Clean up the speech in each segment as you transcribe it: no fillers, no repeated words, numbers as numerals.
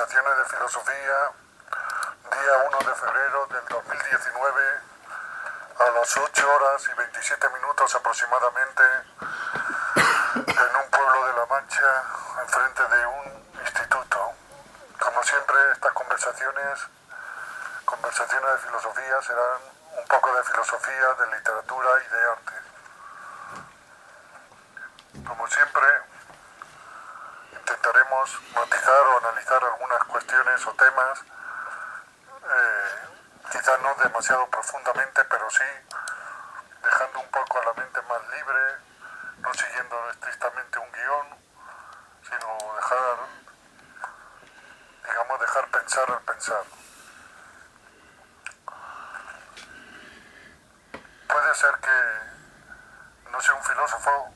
Conversaciones de Filosofía, día 1 de febrero del 2019, a las 8 horas y 27 minutos aproximadamente, en un pueblo de La Mancha, enfrente de un instituto. Como siempre, estas conversaciones de filosofía, serán un poco de filosofía, de literatura y de arte. Como siempre, intentaremos matizar o analizar algunas cuestiones o temas, quizás no demasiado profundamente, pero sí dejando un poco a la mente más libre, no siguiendo estrictamente un guión, sino dejar pensar al pensar. Puede ser que no sea un filósofo,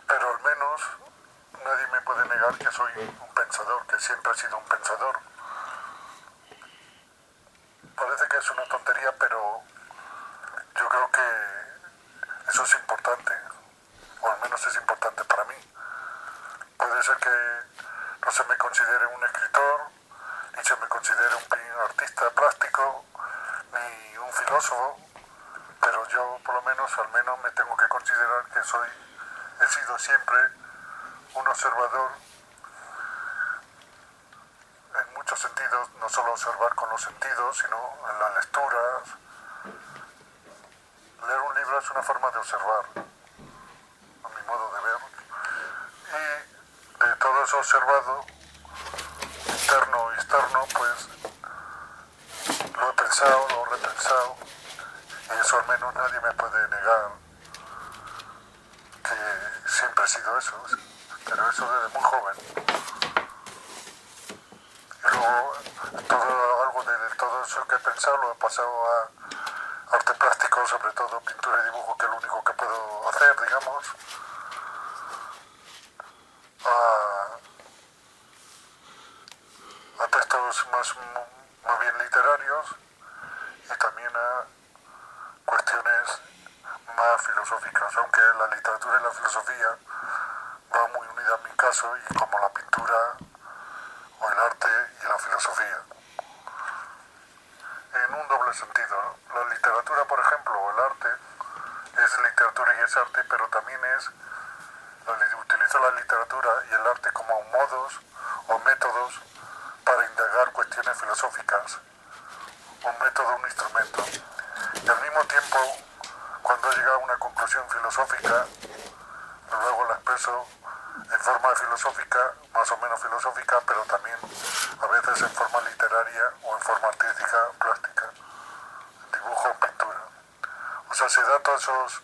pero al menos nadie me puede negar que soy un pensador, que siempre he sido un pensador. Parece que es una tontería, pero yo creo que eso es importante, o al menos es importante para mí. Puede ser que no se me considere un escritor, ni se me considere un artista plástico, ni un filósofo, pero yo por lo menos, al menos me tengo que considerar que he sido siempre un observador en muchos sentidos, no solo observar con los sentidos, sino en las lecturas. Leer un libro es una forma de observar, a mi modo de ver, y de todo eso observado, interno y externo, pues lo he pensado, lo he repensado, y eso al menos nadie me puede negar que siempre he sido eso, pero eso desde muy joven. Y luego algo de todo eso que he pensado lo he pasado a arte plástico, sobre todo pintura y dibujo, que es lo único que puedo hacer, digamos, a textos más bien literarios, y también a cuestiones más filosóficas, aunque la literatura y la filosofía va muy unida en mi caso, y como la pintura o el arte y la filosofía, en un doble sentido, ¿no? La literatura, por ejemplo, o el arte, es literatura y es arte, pero también utilizo la literatura y el arte como modos o métodos para indagar cuestiones filosóficas, un método, un instrumento. Y al mismo tiempo, cuando he llegado a una conclusión filosófica, luego la expreso en forma filosófica, más o menos filosófica, pero también a veces en forma literaria o en forma artística, plástica, dibujo o pintura. O sea, se da todos esos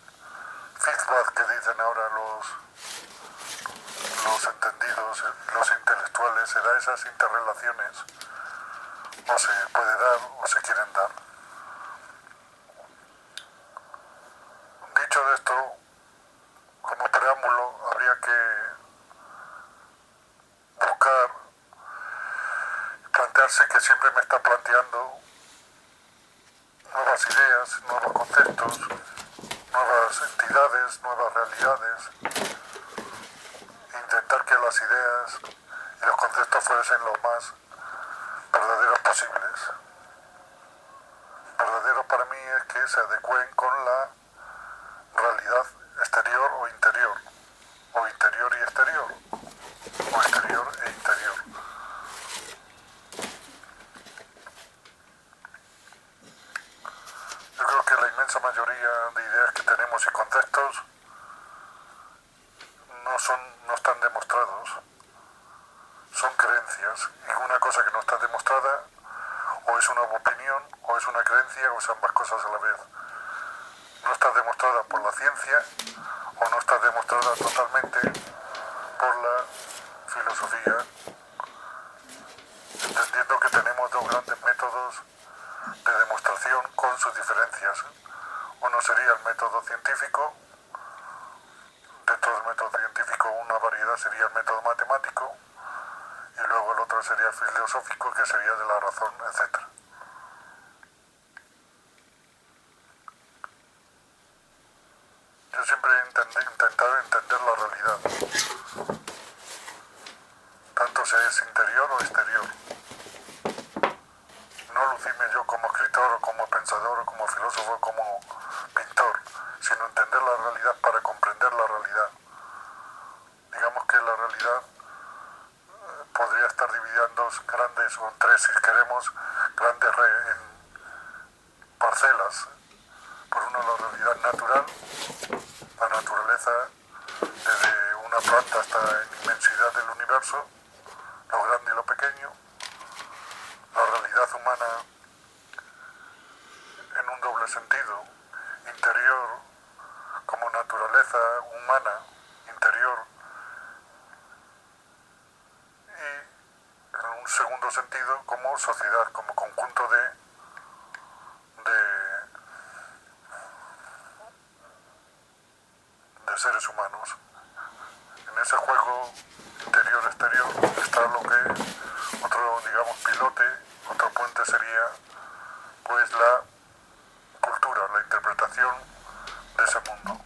feedback que dicen ahora los entendidos, los intelectuales, se da esas interrelaciones, o se puede dar o se quieren dar. Dicho de esto, como preámbulo, habría que buscar, plantearse que siempre me está planteando nuevas ideas, nuevos conceptos, nuevas entidades, nuevas realidades, intentar que las ideas y los conceptos fuesen lo más verdaderos posibles. Verdadero para mí es que se adecúen con la realidad exterior o interior y exterior, o exterior e interior. Yo creo que la inmensa mayoría de ideas que tenemos y conceptos no están demostrados, son creencias, y una cosa que no está demostrada o es una opinión, o es una creencia, o es ambas cosas a la vez. No está demostrada por la ciencia, o no está demostrada totalmente por la filosofía, entendiendo que tenemos dos grandes métodos de demostración con sus diferencias. Uno sería el método científico, dentro del método científico una variedad sería el método matemático, y luego el otro sería el filosófico, que sería de la razón, etc. yo siempre he intentado entender la realidad, tanto si es interior o exterior. No lucirme yo como escritor o como pensador o como filósofo o como pintor, sino entender la realidad para comprender la realidad. Digamos que la realidad podría estar dividida en dos grandes, o en tres si queremos, grandes parcelas. Por una, la realidad natural, la naturaleza desde una planta hasta la inmensidad del universo, lo grande y lo pequeño. La realidad humana en un doble sentido, interior como naturaleza humana, interior, y en un segundo sentido como sociedad, como conjunto de seres humanos. En ese juego interior-exterior está lo que otro, digamos, pilote, otro puente sería pues la cultura, la interpretación de ese mundo.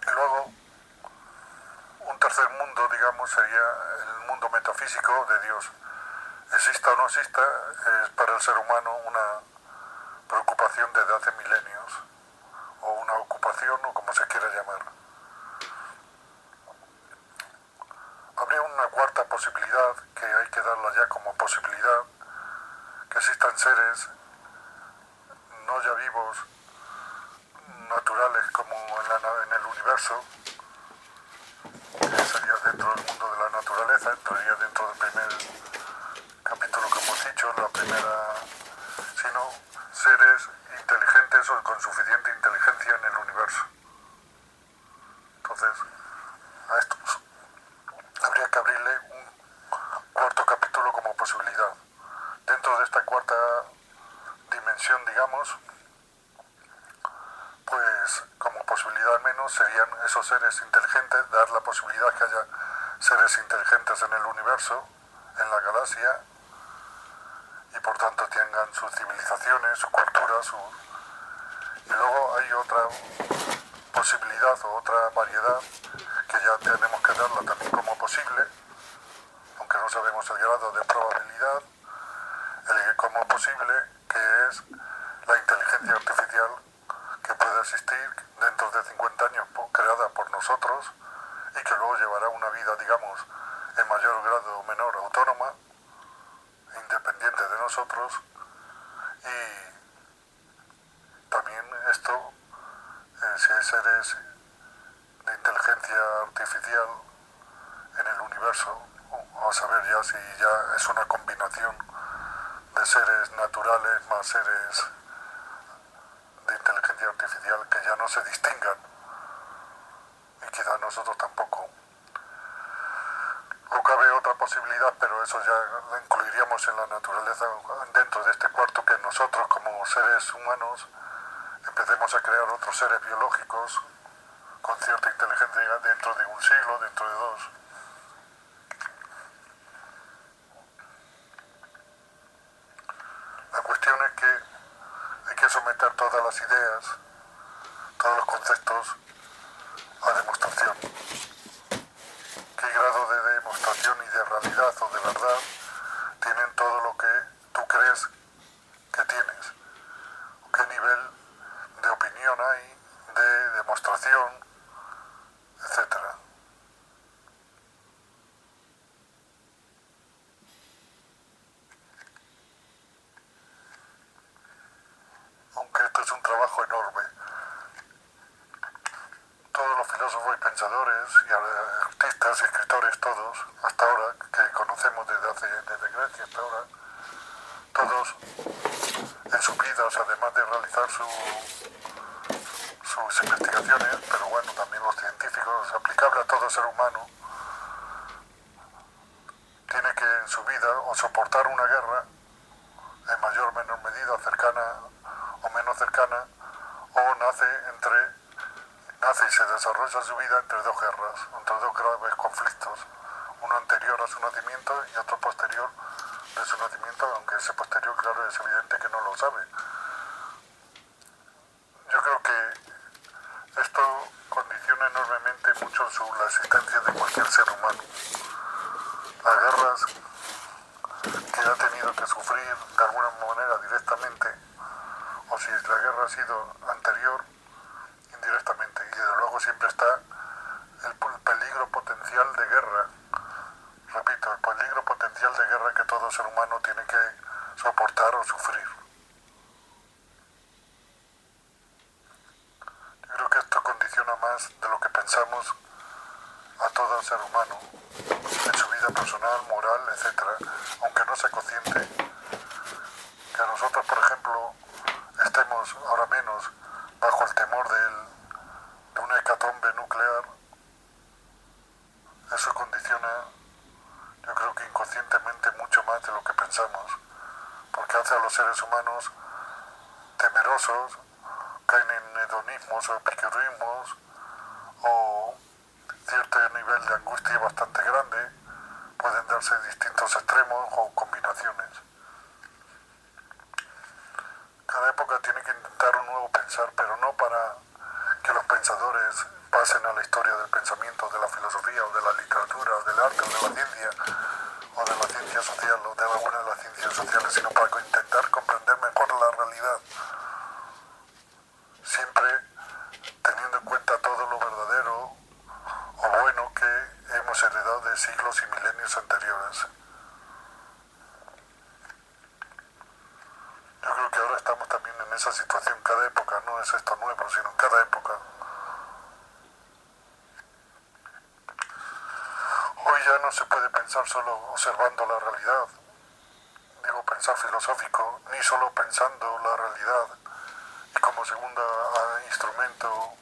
Y luego, un tercer mundo, digamos, sería el mundo metafísico de Dios. Exista o no exista, es para el ser humano una preocupación desde hace milenios, o una ocupación, o como se quiera llamar. Habría una cuarta posibilidad, que hay que darla ya como posibilidad, que existan seres no ya vivos, naturales como en el universo, que sería dentro del mundo de la naturaleza, entraría dentro del primer capítulo que hemos dicho, la primera, sino seres inteligentes o con suficiente inteligencia en el universo. Entonces, a esto habría que abrirle un cuarto capítulo como posibilidad. Dentro de esta cuarta dimensión, digamos, pues como posibilidad al menos serían esos seres inteligentes, dar la posibilidad que haya seres inteligentes en el universo, en la galaxia, y por tanto tengan sus civilizaciones, su cultura, y luego hay otra posibilidad o otra variedad que ya tenemos que darla también como posible, aunque no sabemos el grado de probabilidad, como posible, que es la inteligencia artificial que puede existir dentro de 50 años creada por nosotros y que luego llevará una vida, digamos, en mayor grado o menor autónoma, independiente de nosotros, y también esto, si hay seres de inteligencia artificial en el universo, a saber ya si ya es una combinación de seres naturales más seres de inteligencia artificial que ya no se distingan, y quizá nosotros tampoco. O cabe otra posibilidad, pero eso ya la incluiríamos en la naturaleza dentro de este cuarto, que nosotros como seres humanos empecemos a crear otros seres biológicos con cierta inteligencia dentro de un siglo, dentro de dos. La cuestión es que hay que someter todas las ideas, todos los conceptos a demostración. ¿Qué grado de demostración y de realidad o de verdad tienen todo lo que tú crees que tienes? ¿Qué nivel de opinión hay, de demostración, etcétera? Aunque esto es un trabajo enorme. Todos los filósofos y pensadores y artistas y escritores, todos, hasta ahora, que conocemos desde Grecia hasta ahora, todos en sus vidas, además de realizar sus investigaciones, pero bueno, también los científicos, aplicable a todo ser humano, tiene que en su vida o soportar una guerra en mayor o menor medida, cercana o menos cercana, o nace y se desarrolla su vida entre dos guerras, entre dos graves conflictos, uno anterior a su nacimiento y otro posterior de su nacimiento, aunque ese posterior, claro, es evidente que no lo sabe. Yo creo que esto condiciona enormemente mucho la existencia de cualquier ser humano. Las guerras que ha tenido que sufrir de alguna manera directamente, o si la guerra ha sido anterior, indirectamente. Y desde luego siempre está el peligro potencial de guerra. Repito, el peligro potencial de guerra que todo ser humano tiene que soportar o sufrir. Yo creo que esto condiciona más de lo que pensamos a todo ser humano, en su vida personal, moral, etcétera, aunque no sea consciente. Que nosotros, por ejemplo, estemos ahora menos bajo el temor de una hecatombe nuclear, eso condiciona, yo creo que inconscientemente, mucho más de lo que pensamos, porque hace a los seres humanos temerosos, caen en hedonismos o epicurismos o cierto nivel de angustia bastante grande, pueden darse distintos extremos o combinaciones. Cada época tiene que intentar un nuevo pensar, pero no para que los pensadores pasen a la historia del pensamiento, de la filosofía, o de la literatura, o del arte, o de la ciencia, o de la ciencia social, o de alguna de las ciencias sociales, sino para intentar comprender mejor la realidad, siempre teniendo en cuenta todo lo verdadero o bueno que hemos heredado de siglos y milenios anteriores. Yo creo que ahora estamos también en esa situación. Cada época no es esto nuevo, sino en cada época. Hoy ya no se puede pensar solo observando la realidad, digo pensar filosófico, ni solo pensando la realidad y como segunda instrumento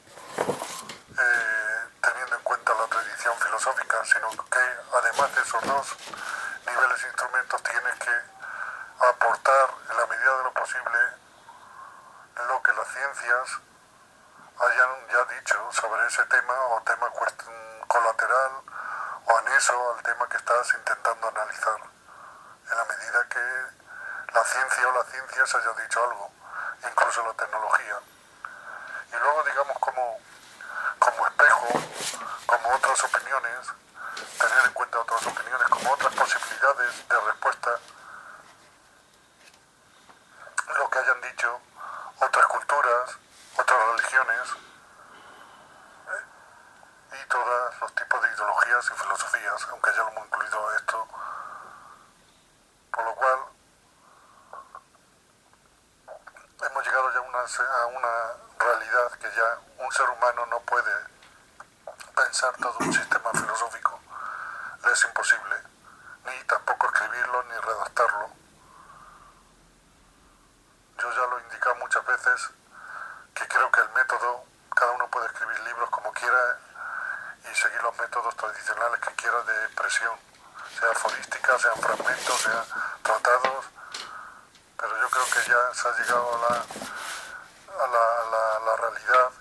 teniendo en cuenta la tradición filosófica, sino que además de esos dos niveles de instrumentos tienes que aportar en la medida de lo posible lo que las ciencias hayan ya dicho sobre ese tema o tema colateral o anexo al tema que estás intentando analizar, en la medida que la ciencia o las ciencias haya dicho algo, incluso la tecnología. Y luego, digamos, como espejo, como otras opiniones, tener en cuenta otras opiniones, como otras posibilidades de respuesta, lo que hayan dicho otras culturas, otras religiones y todos los tipos de ideologías y filosofías, aunque ya lo hemos incluido esto, por lo cual hemos llegado ya a una realidad que ya un ser humano no puede pensar todo un sistema filosófico, le es imposible, ni tampoco escribirlo ni redactarlo. Yo ya lo he indicado muchas veces que creo que el método, cada uno puede escribir libros como quiera y seguir los métodos tradicionales que quiera de expresión, sea aforística, sean fragmentos, sean tratados, pero yo creo que ya se ha llegado a la realidad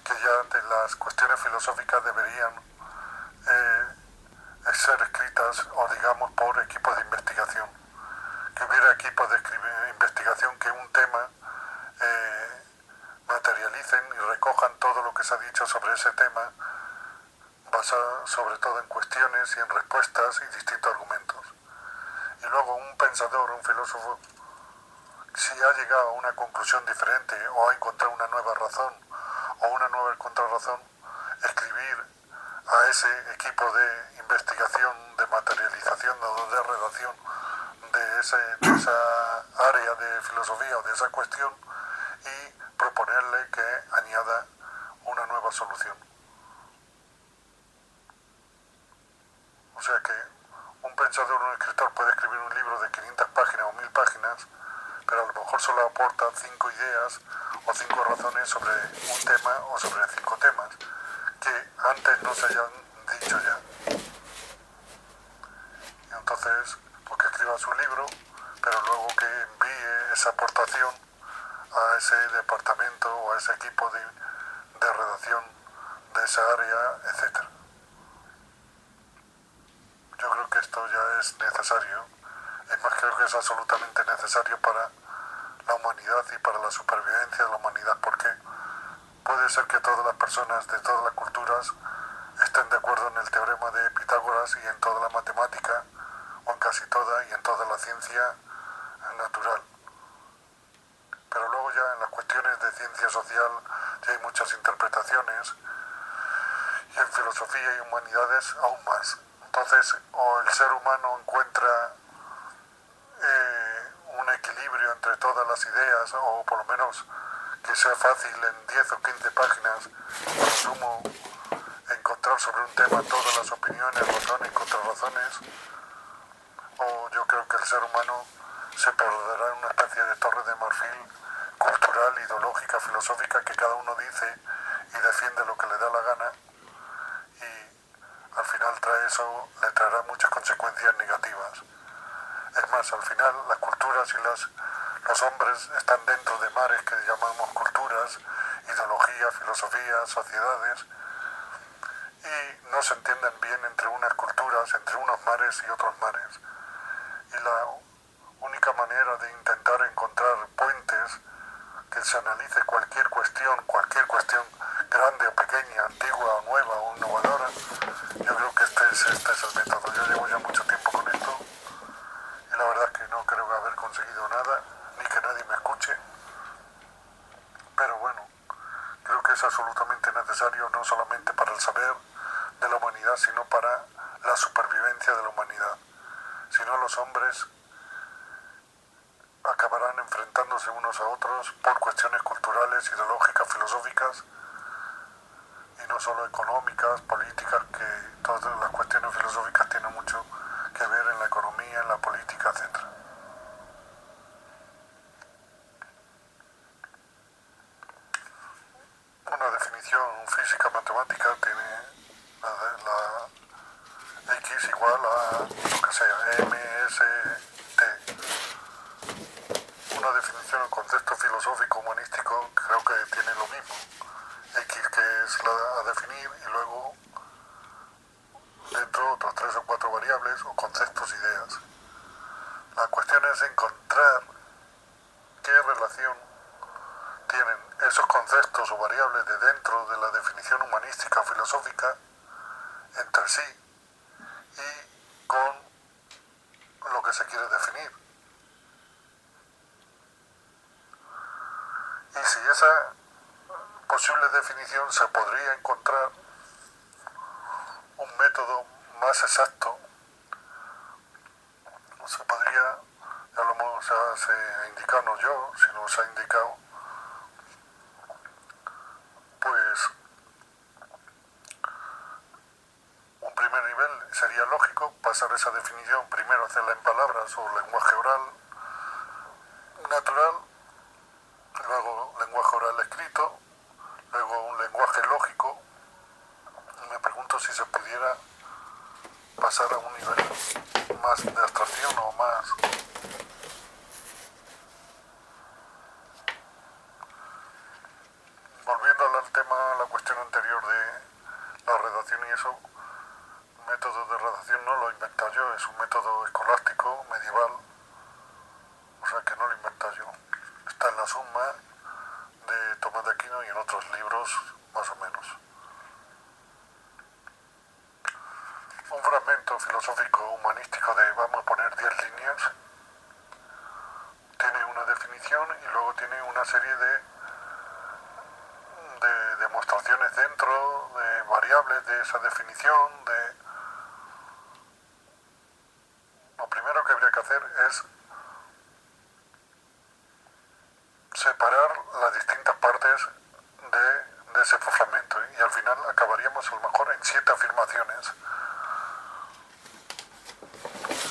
que ya de las cuestiones filosóficas deberían ser escritas o digamos por equipos de investigación, que hubiera equipos de investigación que un tema materialicen y recojan todo lo que se ha dicho sobre ese tema, basado sobre todo en cuestiones y en respuestas y distintos argumentos. Y luego un pensador, un filósofo, si ha llegado a una conclusión diferente o ha encontrado una nueva razón o una nueva contrarrazón, escribir a ese equipo de investigación, de materialización o de redacción de esa área de filosofía o de esa cuestión y proponerle que añada una nueva solución. O sea que un pensador, un escritor puede escribir un libro de 500 páginas o 1000 páginas, pero a lo mejor solo aporta 5 ideas o 5 razones sobre un tema o sobre 5 temas que antes no se hayan dicho ya. Y entonces, pues que escriba su libro, pero luego que envíe esa aportación a ese departamento o a ese equipo de redacción de esa área, etc. Yo creo que esto ya es necesario, es más, creo que es absolutamente necesario para la humanidad y para la supervivencia de la humanidad. ¿Por qué? puede ser que todas las personas de todas las culturas estén de acuerdo en el teorema de Pitágoras y en toda la matemática, o en casi toda, y en toda la ciencia natural. Pero luego ya en las cuestiones de ciencia social ya hay muchas interpretaciones, y en filosofía y humanidades aún más. Entonces, o el ser humano encuentra un equilibrio entre todas las ideas, o por lo menos que sea fácil en 10 o 15 páginas, por sumo, encontrar sobre un tema todas las opiniones, razones y contrarrazones, o yo creo que el ser humano se perderá en una especie de torre de marfil cultural, ideológica, filosófica, que cada uno dice y defiende lo que le da la gana, y al final le traerá muchas consecuencias negativas. Es más, al final las culturas y los hombres están dentro de mares que llamamos culturas, ideología, filosofía, sociedades, y no se entienden bien entre unas culturas, entre unos mares y otros mares. Y la única manera de intentar encontrar puentes, que se analice cualquier cuestión grande o pequeña, antigua o nueva o innovadora, yo creo que este es el método. Yo llevo ya mucho tiempo con esto y la verdad es que no creo haber conseguido nada, ni que nadie me escuche, pero bueno, creo que es absolutamente necesario no solamente para el saber de la humanidad, sino para la supervivencia de la humanidad. Si no, los hombres acabarán enfrentándose unos a otros por cuestiones culturales, ideológicas, filosóficas, y no solo económicas, políticas, que todas las cuestiones filosóficas tienen mucho que ver en la economía, en la política, etc. Una definición física matemática tiene la X igual a lo que sea, MST. Una definición en contexto filosófico humanístico creo que tiene lo mismo. X, que es a definir, y luego dentro otros 3 o 4 variables o conceptos, ideas. La cuestión es encontrar qué relación tienen esos conceptos o variables de dentro de la definición humanística o filosófica entre sí y con lo que se quiere definir. Y si esa posible definición se podría encontrar un método más exacto, se podría, ya lo hemos indicado, no yo, sino se ha indicado, pues un primer nivel sería lógico pasar esa definición primero a hacerla en palabras o lenguaje oral natural, luego lenguaje oral escrito, luego un lenguaje lógico. Me pregunto si se pudiera pasar a un nivel más de abstracción o más. Volviendo al tema, la cuestión anterior de la redacción y eso, el método de redacción no lo he inventado yo, es un método escolástico, medieval, o sea que no lo he inventado yo. Está en la Summa de Tomás de Aquino y en otros libros más o menos. Un fragmento filosófico humanístico de, vamos a poner, 10 líneas, tiene una definición y luego tiene una serie de demostraciones dentro, de variables de esa definición. Lo primero que habría que hacer es separar las distintas partes de ese fragmento, y al final acabaríamos a lo mejor en 7 afirmaciones.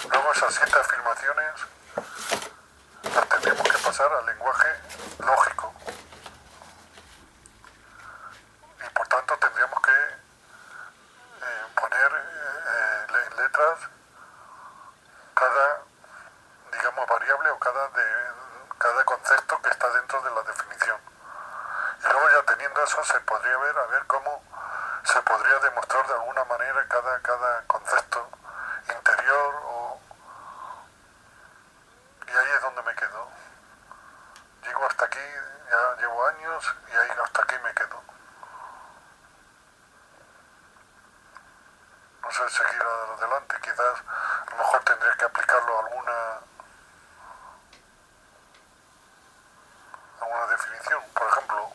Luego esas 7 afirmaciones las tendríamos que pasar al lenguaje lógico y por tanto tendríamos que poner en letras cada, digamos, variable o cada concepto que está dentro de la definición. Y luego ya teniendo eso se podría ver a ver cómo se podría demostrar de alguna manera cada concepto interior, y ahí es donde me quedo. Llego hasta aquí ya llevo años y ahí hasta aquí me quedo. No sé seguir adelante, quizás a lo mejor tendría que aplicarlo a alguna definición. Por ejemplo,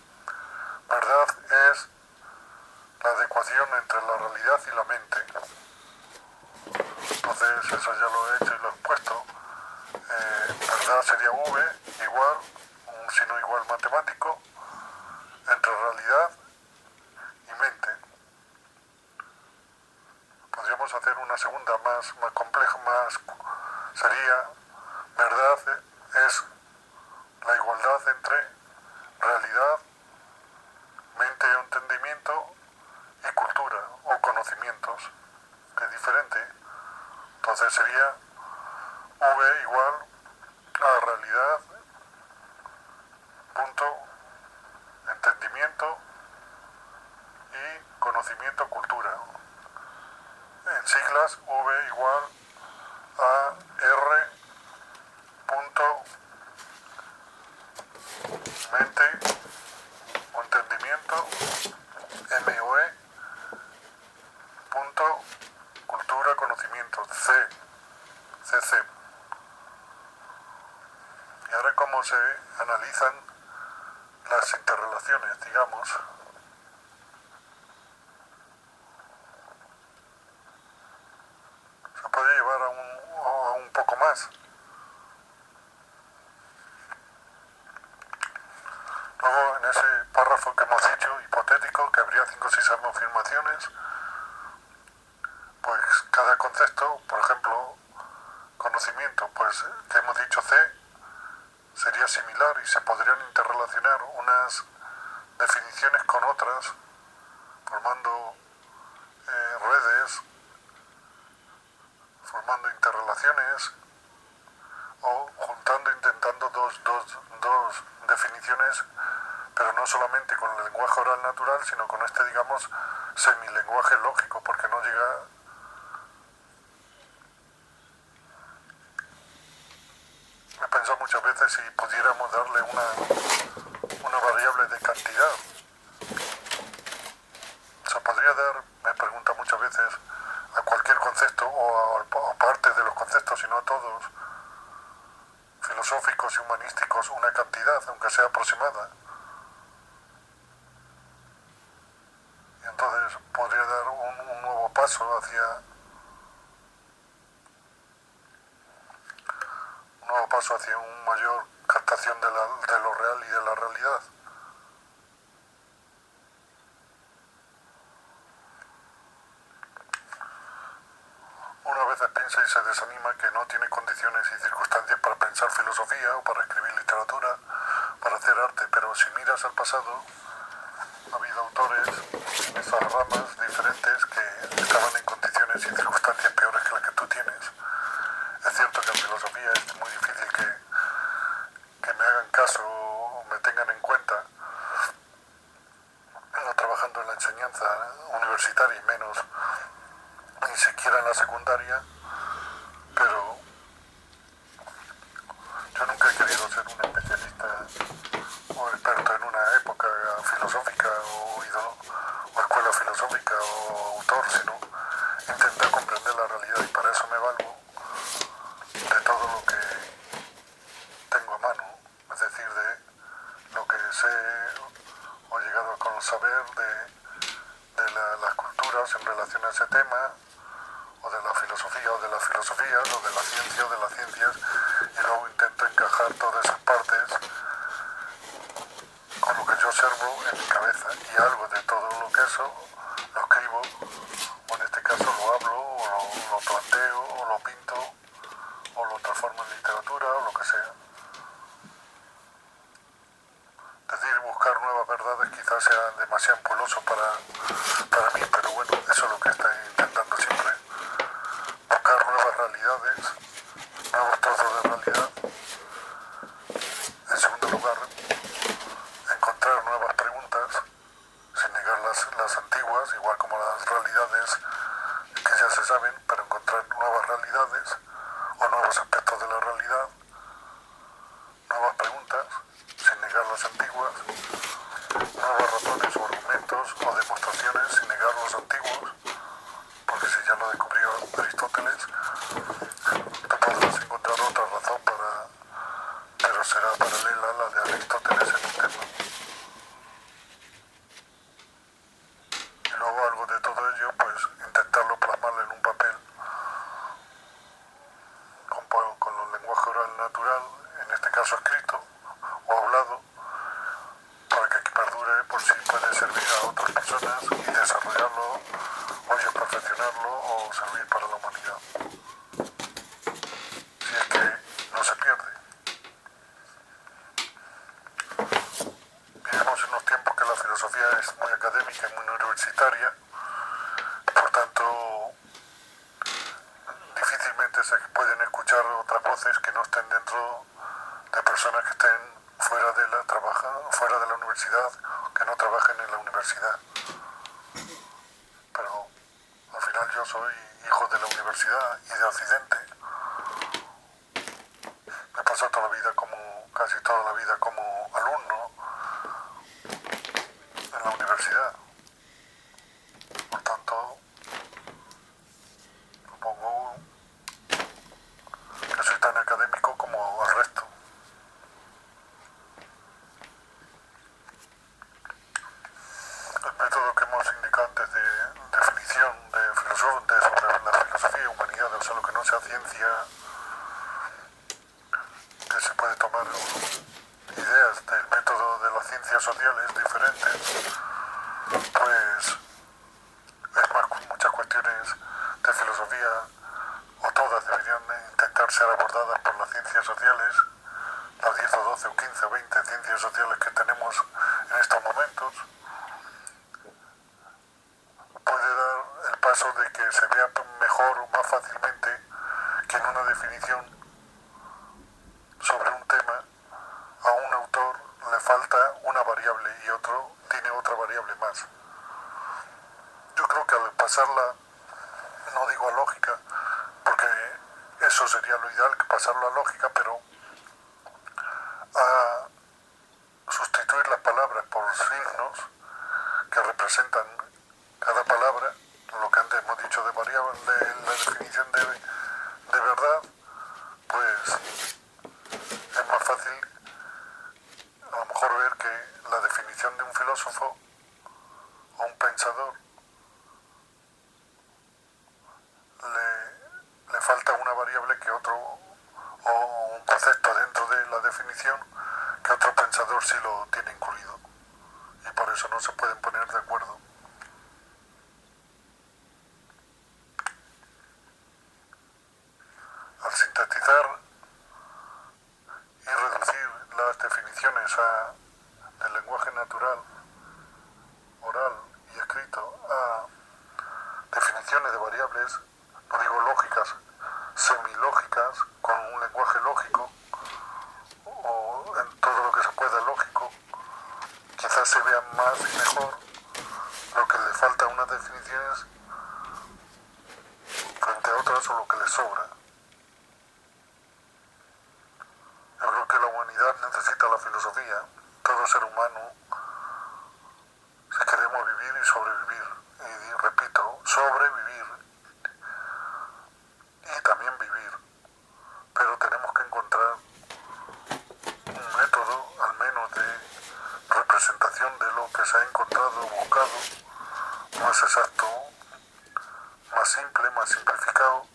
verdad es la adecuación entre la realidad y la mente. Entonces eso ya lo he hecho y lo he puesto. Verdad sería V igual, un signo igual matemático, entre realidad y mente. Podríamos hacer una segunda más compleja, sería verdad es la igualdad entre realidad, mente o entendimiento y cultura o conocimientos, que es diferente. Entonces sería V igual a realidad punto entendimiento y conocimiento cultura. En siglas V igual a R punto mente o entendimiento MOE punto cultura conocimiento CC. Y ahora cómo se analizan las interrelaciones, digamos. Se puede llevar a un poco más. Luego, en ese párrafo que hemos dicho, hipotético, que habría 5 o 6 afirmaciones, pues cada concepto, por ejemplo, conocimiento, pues que hemos dicho C, sería similar y se podrían interrelacionar unas definiciones con otras, formando redes, formando interrelaciones o juntando, intentando dos definiciones, pero no solamente con el lenguaje oral natural, sino con este, digamos, semilenguaje lógico, porque no llega. He pensado muchas veces si pudiéramos darle una variable de cantidad. Se podría dar, me pregunta muchas veces, a cualquier concepto o a partes de los conceptos, si no a todos, filosóficos y humanísticos, una cantidad, aunque sea aproximada. Y entonces podría dar un nuevo paso hacia una mayor captación de lo real y de la realidad. Una vez piensa y se desanima que no tiene condiciones y circunstancias para pensar filosofía o para escribir literatura, para hacer arte, pero si miras al pasado, ha habido autores en esas ramas diferentes que estaban en condiciones y circunstancias peores que las que tú tienes. Es cierto que en filosofía es muy difícil que me hagan caso o me tengan en cuenta, no trabajando en la enseñanza universitaria y menos ni siquiera en la secundaria, pero yo nunca he querido ser un especialista o experto en una época filosófica o escuela filosófica o autor, sino intentar comprender la realidad, y para eso me valgo de todo lo que tengo a mano, es decir, de lo que sé o he llegado a saber de las culturas en relación a ese tema, o de la filosofía o de las filosofías, o de la ciencia o de las ciencias, y luego intento encajar todas esas partes con lo que yo observo en mi cabeza, y algo de todo lo que eso lo escribo, o en este caso lo hablo, o lo planteo, o lo pinto, o lo transformo en literatura, o lo que sea. Es decir, buscar nuevas verdades quizás sea demasiado ampuloso para mí, pero bueno, eso es lo que estoy intentando siempre. Buscar nuevas realidades, nuevos trozos de realidad. En segundo lugar, encontrar nuevas preguntas, sin negar las antiguas, igual como las realidades que ya se saben, pero encontrar nuevas realidades o nuevos aspectos de la realidad, nuevas preguntas, sin negar las antiguas. nuevas razones o argumentos o demostraciones sin negar los antiguos, porque si ya lo descubrió Aristóteles, tú podrás encontrar otra razón pero será paralela a la de Aristóteles en un tema. Y luego algo de todo ello, pues intentarlo plasmarlo en un papel con el lenguaje oral natural, en este caso escrito o hablado, para que perdure por si puede servir a otras personas y desarrollarlo o ya perfeccionarlo o servir para la humanidad. Si es que no se pierde. Vivimos en unos tiempos que la filosofía es muy académica y muy universitaria, por tanto difícilmente se pueden escuchar otras voces que no estén dentro de personas que estén fuera de la universidad, que no trabajen en la universidad. Pero al final yo soy hijo de la universidad y de Occidente. Me he pasado casi toda la vida como alumno en la universidad. Por tanto, supongo que soy tan académico como el resto. El método que hemos indicado antes de definición sobre la filosofía y humanidad, o sea, lo que no sea ciencia, que se puede tomar ideas del método de las ciencias sociales diferentes, pues es más, muchas cuestiones de filosofía, o todas deberían intentar ser abordadas por las ciencias sociales, las 10 o 12 o 15 o 20 ciencias sociales que tenemos en estos momentos. Puede dar el paso de que se vea mejor o más fácilmente que en una definición sobre un tema a un autor le falta una variable y otro tiene otra variable más. Yo creo que al pasarla, no digo a lógica, porque eso sería lo ideal, que pasarlo a lógica, pero a sustituir las palabras por signos que representan cada palabra, lo que antes hemos dicho de variable, de la definición de verdad, pues es más fácil a lo mejor ver que la definición de un filósofo o un pensador le falta una variable que otro, o un concepto dentro de la definición que otro pensador sí lo tiene incluido, y por eso no se pueden poner de acuerdo. Al sintetizar y reducir las definiciones del lenguaje natural, oral y escrito, a definiciones de variables, no digo lógicas, semilógicas, con un lenguaje lógico, o en todo lo que se pueda lógico, quizás se vea más y mejor lo que le falta a unas definiciones frente a otras, o lo que le sobra. Yo creo que la humanidad necesita la filosofía, todo ser humano, si queremos vivir y sobrevivir. Y repito, sobrevivir y también vivir. Pero tenemos que encontrar un método, al menos de representación de lo que se ha encontrado o buscado, más exacto, más simple, más simplificado,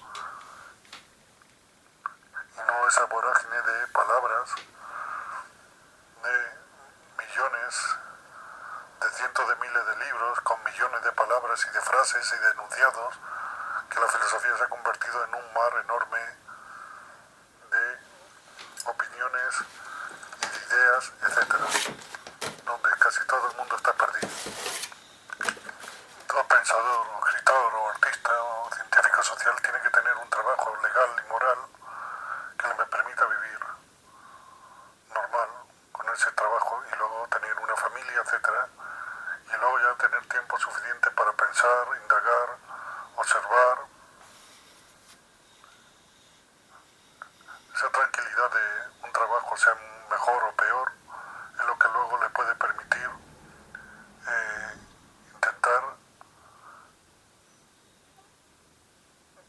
y no esa vorágine de palabras, de millones, de cientos de miles de libros con millones de palabras y de frases y de enunciados, que la filosofía se ha convertido en un mar enorme de opiniones y de ideas, etcétera, donde casi todo el mundo está perdido. Todo pensador, o escritor, o artista, o científico social tiene que tener un trabajo legal y moral que le permita vivir normal con ese trabajo, y luego tener una familia, etcétera, y luego ya tener tiempo suficiente para pensar, indagar, observar. Esa tranquilidad de un trabajo, sea mejor o peor, es lo que luego le puede permitir intentar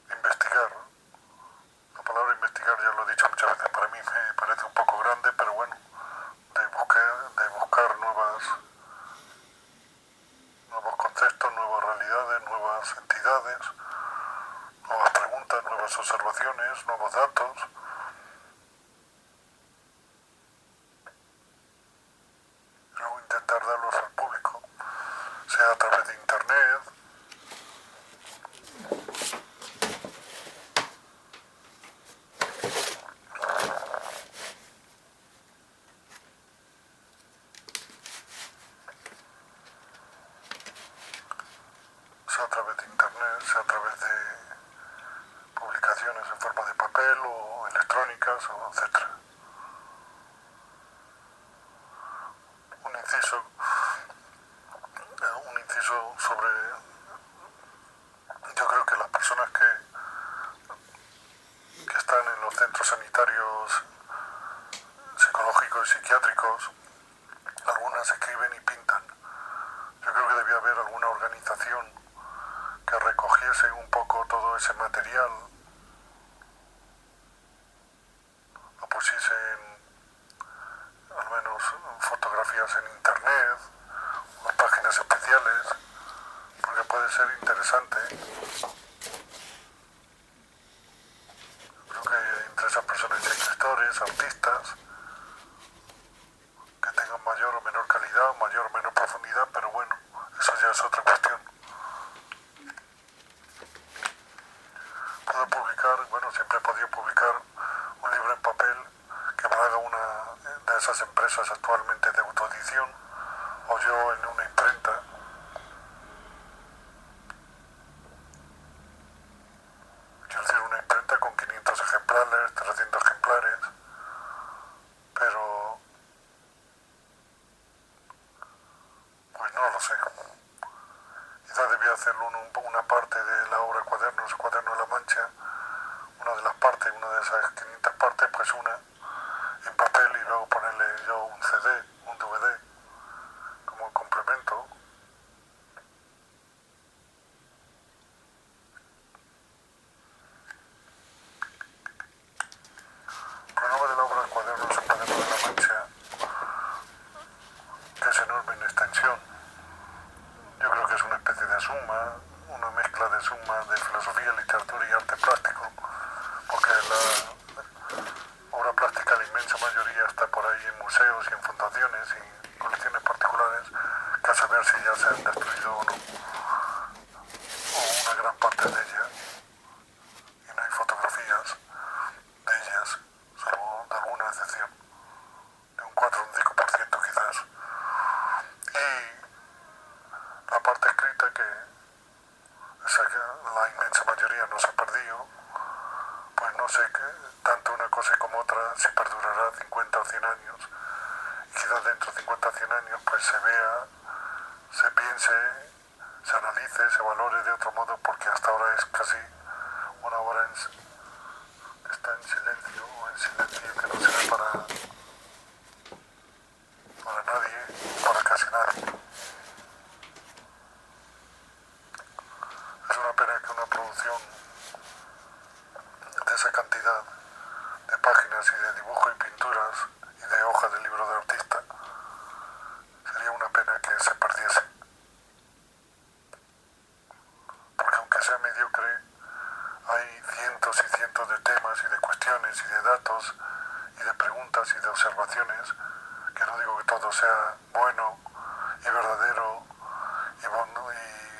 investigar. La palabra investigar, ya lo he dicho muchas veces, para mí me parece un poco grande, pero bueno, de buscar nuevos conceptos, nuevas realidades, nuevas entidades, nuevas preguntas, nuevas observaciones, nuevos datos. Y luego intentar darlos al público, sea a través de internet, sea a través de publicaciones en forma de papel o electrónicas, o etcétera. Un inciso, un inciso sobre, yo creo que las personas que están en los centros sanitarios psicológicos y psiquiátricos, algunas escriben y pintan. Yo creo que debía haber alguna organización que recogiese un poco todo ese material, lo pusiese al menos fotografías en internet o páginas especiales, porque puede ser interesante. Creo que entre esas personas hay escritores, artistas, que tengan mayor o menor calidad, mayor o menor profundidad, pero bueno, eso ya es otra cuestión. Puedo publicar, bueno, siempre he podido publicar un libro en papel que me haga una de esas empresas actualmente de autoedición, o yo en una imprenta. Quiero decir, una imprenta con 500 ejemplares, 300 ejemplares, pero pues no lo sé. Quizás debía hacerlo una parte de la obra Cuadernos, Cuaderno de la Mancha, una de las partes, una de esas 500 partes, pues una en papel y luego ponerle yo un CD, un DVD, como complemento. El problema de la obra Cuadernos, Cuaderno de la Mancha, que es enorme en extensión, yo creo que es una especie de suma, una mezcla de suma de filosofía, literatura y arte plástico, porque la obra plástica, la inmensa mayoría, está por ahí en museos y en fundaciones y colecciones particulares, que a saber si ya se han destruido o no, o una gran parte de ellas, y no hay fotografías de ellas, salvo de alguna excepción, de un 4 o un 5% quizás. Y la parte escrita, que la inmensa mayoría no se ha perdido, pues no sé qué, tanto una cosa como otra, si perdurará 50 o 100 años. Y quizás dentro de 50 o 100 años pues se vea, se piense, se analice, se valore de otro modo, porque hasta ahora es casi una obra que está en silencio, o en silencio, que no sirve para nadie, para casi nadie. Es una pena que una producción de esa cantidad de páginas y de dibujo y pinturas y de hojas de libro de artista, sería una pena que se perdiese. Porque aunque sea mediocre, hay cientos y cientos de temas y de cuestiones y de datos y de preguntas y de observaciones, que no digo que todo sea bueno y verdadero y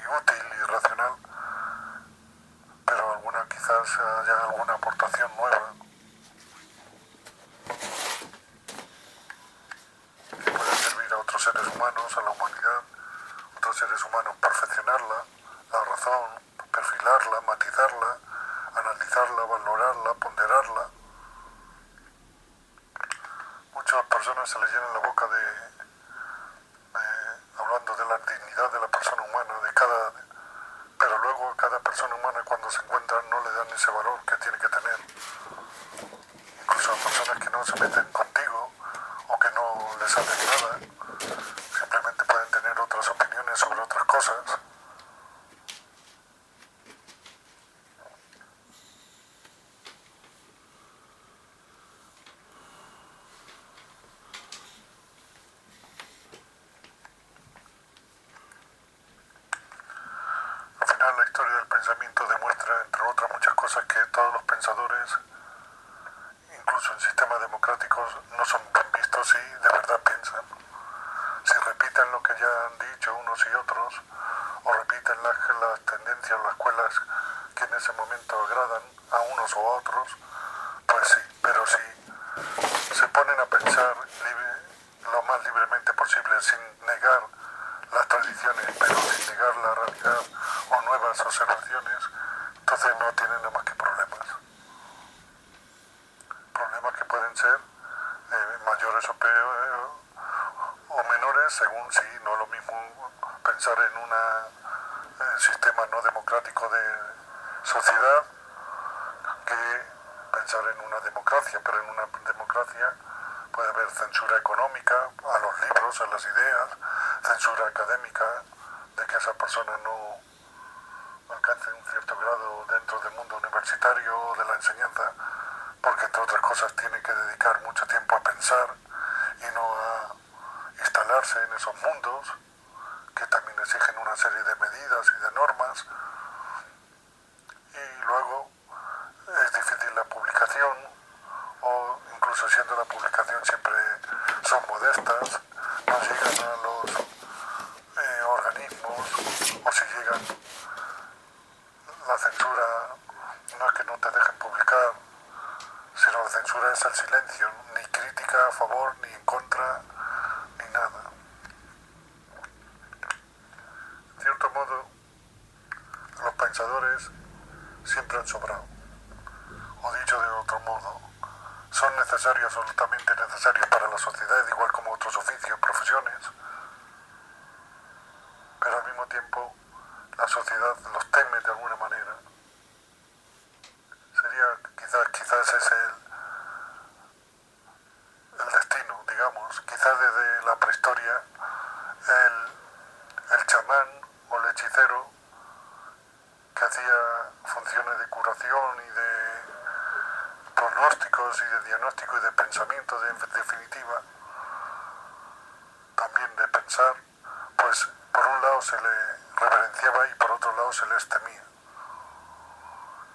útil y racional, pero quizás haya alguna aportación nueva que pueda servir a otros seres humanos, a la humanidad, otros seres humanos, perfeccionarla, la razón, perfilarla, matizarla, analizarla, valorarla, ponderarla. Muchas personas se les llenan la boca hablando de la dignidad de la persona humana, pero luego a cada persona humana, cuando se encuentran, no le dan ese valor que tiene que tener. Incluso a personas que no se meten contigo o que no les hacen nada, pensadores, incluso en sistemas democráticos, no son bien vistos si de verdad piensan. Si repiten lo que ya han dicho unos y otros, o repiten las tendencias o las escuelas que en ese momento agradan a unos o a otros, pues sí, pero si se ponen a pensar lo más libremente posible, sin negar las tradiciones, pero sin negar la realidad o nuevas observaciones, entonces no tienen nada más que problemas. Problemas que pueden ser mayores o menores, según si no es lo mismo pensar en un sistema no democrático de sociedad que pensar en una democracia, pero en una democracia puede haber censura económica a los libros, a las ideas, censura académica de que esa persona no alcance un cierto grado dentro del mundo universitario o de la enseñanza, porque entre otras cosas tiene que dedicar mucho tiempo a pensar y no a instalarse en esos mundos que también exigen una serie de medidas y de normas. Y luego es difícil la publicación, o incluso siendo la publicación siempre son modestas, no llegan a los organismos, o si llegan, la censura no es que no te dejen publicar, sino la censura es el silencio, ni crítica a favor, ni en contra, ni nada. En cierto modo, los pensadores siempre han sobrado. O dicho de otro modo, son necesarios, absolutamente necesarios para la sociedad, igual como otros oficios, profesiones, pero al mismo tiempo la sociedad los teme de alguna manera. Quizás es el destino, digamos. Quizás desde la prehistoria el chamán o el hechicero que hacía funciones de curación y de pronósticos y de diagnóstico y de pensamiento, en definitiva, también de pensar, pues por un lado se le reverenciaba y por otro lado se les temía.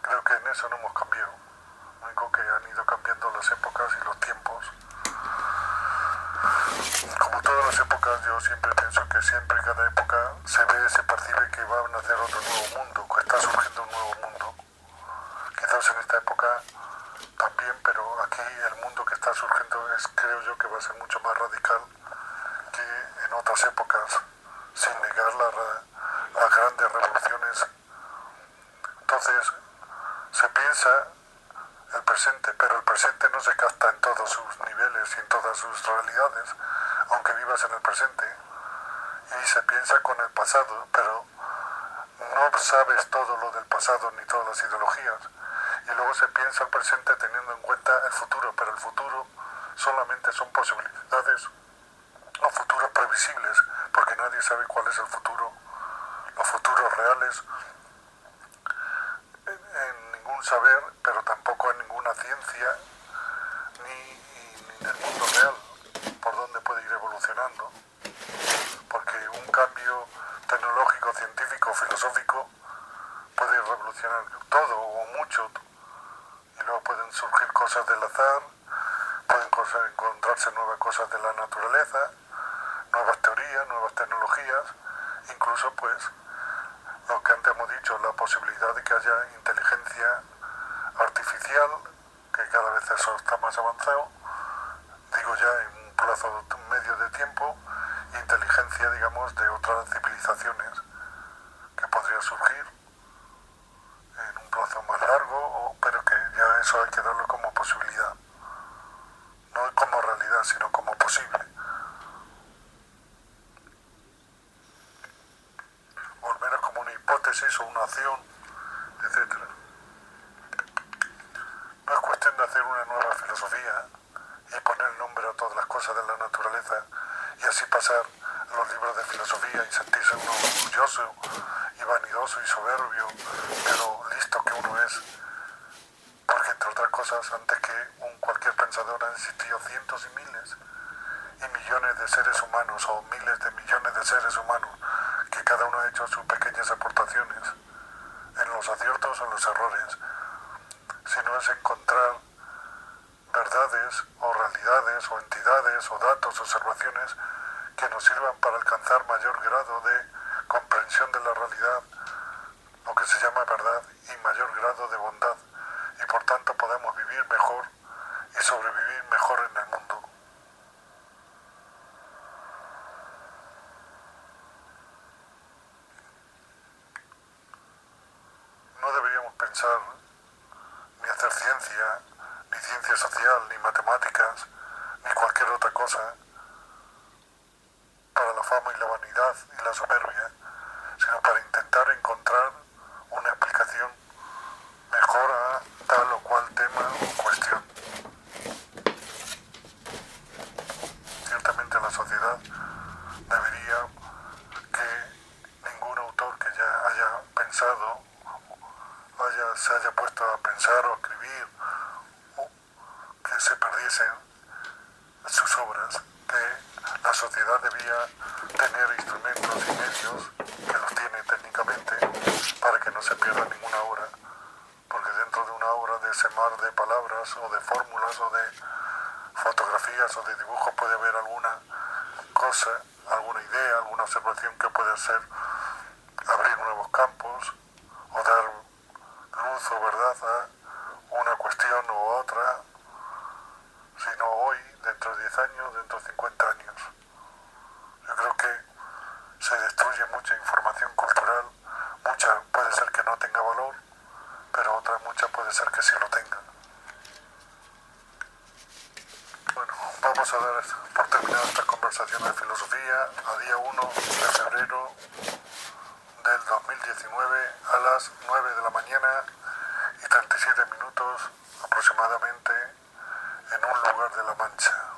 Creo que en eso no hemos cambiado. Lo único que han ido cambiando las épocas y los tiempos. Como todas las épocas, yo siempre pienso que siempre en cada época se ve, se percibe que va a nacer otro nuevo mundo, que está surgiendo un nuevo mundo. Quizás en esta época también, pero aquí el mundo que está surgiendo creo yo que va a ser mucho más radical que en otras épocas, sin negar las grandes revoluciones. Entonces se piensa el presente, pero el presente no se capta en todos sus niveles y en todas sus realidades, aunque vivas en el presente, y se piensa con el pasado, pero no sabes todo lo del pasado ni todas las ideologías, y luego se piensa el presente teniendo en cuenta el futuro, pero el futuro solamente son posibilidades o futuros previsibles, porque nadie sabe cuál es el futuro, los futuros reales, en ningún saber, pero tampoco en ninguna ciencia, ni en el mundo real, por dónde puede ir evolucionando, porque un cambio tecnológico, científico, filosófico puede revolucionar todo o mucho, y luego pueden surgir cosas del azar, pueden encontrarse nuevas cosas de la naturaleza, nuevas teorías, nuevas tecnologías, incluso pues lo que antes hemos dicho, la posibilidad de que haya inteligencia artificial, que cada vez eso está más avanzado, digo ya en un plazo medio de tiempo, inteligencia, digamos, de otras civilizaciones que podría surgir en un plazo más largo, pero que ya eso hay que darlo como posibilidad, no como realidad, sino como posible. O al menos como una hipótesis o una acción, etcétera. No es cuestión de hacer una nueva filosofía y poner nombre a todas las cosas de la naturaleza y así pasar a los libros de filosofía y sentirse uno orgulloso y vanidoso y soberbio de lo listo que uno es, porque entre otras cosas, antes que cualquier pensador han existido cientos y miles y millones de seres humanos o miles de millones de seres humanos que cada uno ha hecho sus pequeñas aportaciones en los aciertos o en los errores. sino es encontrar verdades o realidades o entidades o datos, observaciones que nos sirvan para alcanzar mayor grado de comprensión de la realidad, lo que se llama verdad, y mayor grado de bondad, y por tanto podemos vivir mejor y sobrevivir mejor en el mundo. No deberíamos pensar ni hacer ciencia, ni ciencia social, ni matemáticas, ni cualquier otra cosa para la fama y la vanidad y la soberbia, sino para intentar encontrar una explicación mejor a tal o cual tema o cuestión. Ciertamente la sociedad debería que ningún autor que ya haya pensado, se haya puesto a pensar o a escribir, o que se perdiesen sus obras, que la sociedad debía tener instrumentos y medios, que los tiene técnicamente, para que no se pierda ninguna obra, porque dentro de una obra, de ese mar de palabras o de fórmulas o de fotografías o de dibujos, puede haber alguna cosa, alguna idea, alguna observación que puede ser abrir nuevos campos o dar luz o verdad a una cuestión u otra, sino hoy, dentro de 10 años, dentro de 50 años. Yo creo que se destruye mucha información cultural, mucha puede ser que no tenga valor, pero otra mucha puede ser que sí lo tenga. Bueno, vamos a dar por terminada esta conversación de filosofía a día 1 de febrero del 2019 a las 9 de la mañana y 37 minutos aproximadamente en un lugar de La Mancha.